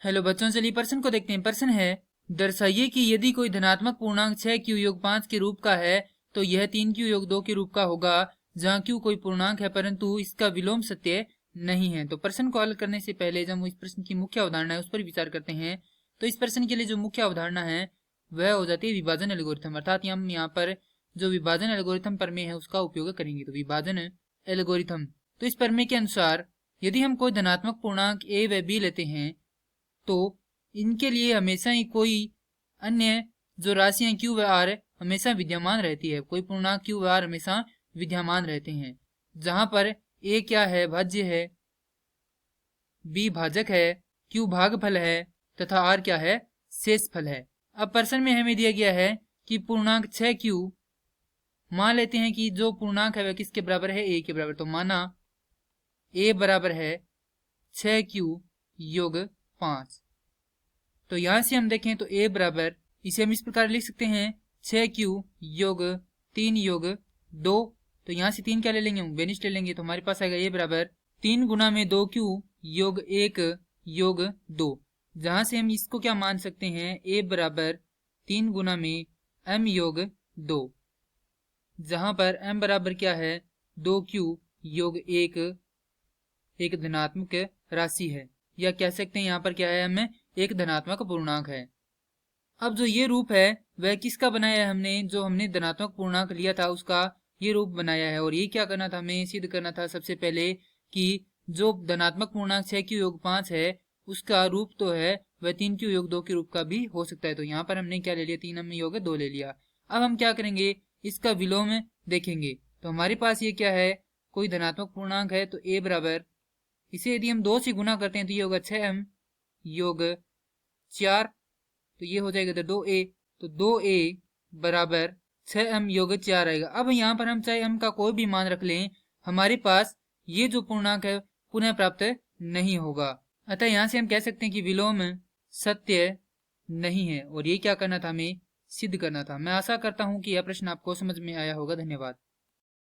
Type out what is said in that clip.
Hello बच्चों, चलिए प्रश्न को देखते हैं। प्रश्न है, दर्शाइए कि यदि कोई धनात्मक पूर्णांक 6 q योग 5 के रूप का है तो यह 3 q योग 2 के रूप का होगा, जहाँ q कोई पूर्णांक है परंतु इसका विलोम सत्य नहीं है। तो प्रश्न को हल करने से पहले जब इस प्रश्न की मुख्य अवधारणा है उस पर विचार करते हैं। तो इस प्रश्न के लिए जो मुख्य अवधारणा है वह हो जाती है विभाजन एल्गोरिथम, अर्थात हम यहाँ पर जो विभाजन एल्गोरिथम प्रमेय है उसका उपयोग करेंगे। तो विभाजन एल्गोरिथम, तो इस प्रमेय के अनुसार यदि हम कोई धनात्मक पूर्णांक a व b लेते हैं तो इनके लिए हमेशा ही कोई अन्य जो राशियां q व r हमेशा विद्यमान रहती है। कोई पूर्णांक q व r हमेशा विद्यमान रहते हैं, जहां पर a क्या है, भाज्य है, b भाजक है, q भागफल है तथा r क्या है, शेषफल है। अब प्रश्न में हमें दिया गया है कि पूर्णांक 6q, मान लेते हैं कि जो पूर्णांक है वह किसके बराबर है, a के बराबर। तो माना a बराबर है 6q योग 5। तो यहां से हम देखें तो a बराबर, इसे हम इस प्रकार लिख सकते हैं 6q योग 3 योग 2। तो यहाँ से 3 क्या ले लेंगे, हम बेनिश ले लेंगे। तो हमारे पास आएगा a बराबर 3 गुना में 2q योग 1 योग 2, जहां से हम इसको क्या मान सकते हैं, a बराबर 3 गुना में m योग 2, जहां पर m बराबर क्या है, 2q योग 1 एक धनात्मक राशि है, या कह सकते हैं यहाँ पर क्या है, हमें एक धनात्मक पूर्णांक है। अब जो ये रूप है वह किसका बनाया है, हमने जो हमने धनात्मक पूर्णांक लिया था उसका ये रूप बनाया है। और ये क्या करना था, हमें सिद्ध करना था सबसे पहले कि जो धनात्मक पूर्णांक 6q योग 5 है उसका रूप तो है वह 3q योग 2 के रूप का भी हो सकता है। तो यहाँ पर हमने क्या ले लिया, 3 हम योग 2 ले लिया। अब हम क्या करेंगे, इसका विलोम देखेंगे। तो हमारे पास ये क्या है, कोई धनात्मक पूर्णांक है तो a बराबर, इसे यदि हम 2 से गुना करते हैं तो ये होगा 6m योग 4, तो ये हो जाएगा 2a। तो 2a बराबर 6m योग 4 आएगा। अब यहाँ पर हम चाहे m का कोई भी मान रख लें, हमारे पास ये जो पूर्णांक है पुनः प्राप्त नहीं होगा। अतः यहाँ से हम कह सकते हैं कि विलोम सत्य नहीं है। और ये क्या करना था, हमें सिद्ध करना था। मैं आशा करता हूँ कि यह प्रश्न आपको समझ में आया होगा। धन्यवाद।